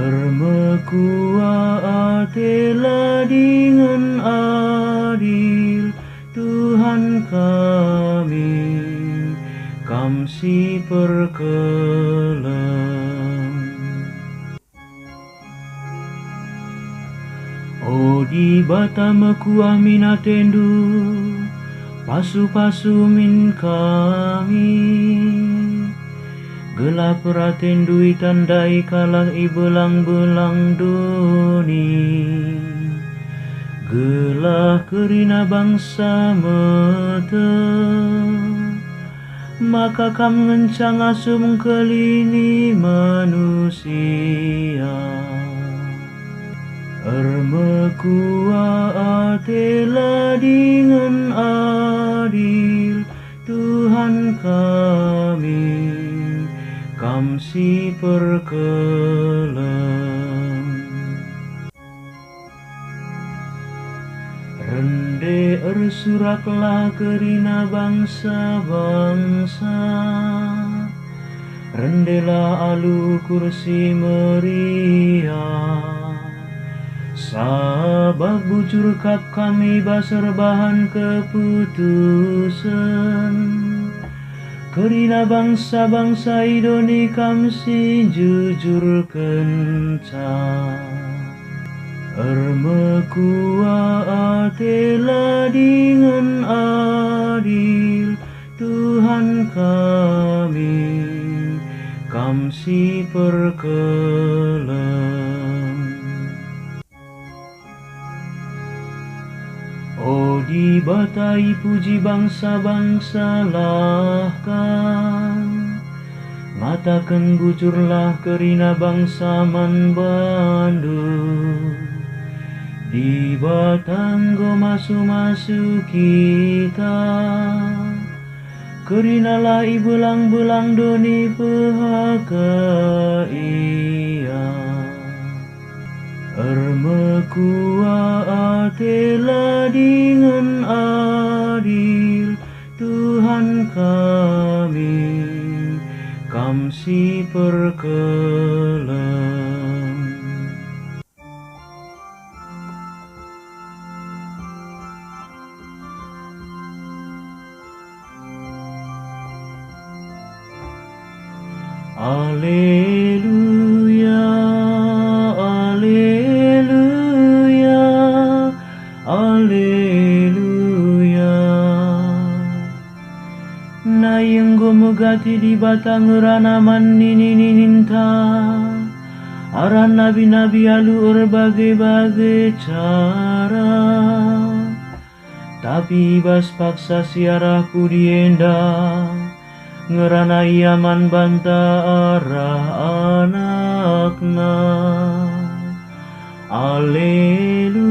Ermekua atelah dengan adil Tuhan kami, kamsi perkelam. O di bata mekua minatendu, pasu-pasu min kami. Gelap ratendui tandai kalah ibelang-belang doni. Gelah kerina bangsa mete, maka kam ngencang asum kelini manusia. Ermekua atelah dengan adil Tuhan kami, kamsi perkelam. Rende ersuraklah kerina bangsa-bangsa, rendelah alu kursi meriah. Sabab bujur kap kami basar bahan keputusan, kerina bangsa-bangsa idoni kamsi jujur kencang. Ermekua atelah dengan adil Tuhan kami, kamsi perkelam. O di batai puji bangsa-bangsa lahkan, matakan bujurlah kerina bangsa man bandu. Di batanggo masu-masu kita, kerinalah ibelang-belang doni pehaka ia. Ermekua atelah dengan adil Tuhan kami, kamsi perkelam. Alleluia, alleluia, alleluia. Nayenggo megati di batang ranaman nininta, arah nabi-nabi alu berbagai-bagai cara. Tapi bas paksa siarahku dienda, ngerana iaman banta arah anakna. Alleluia.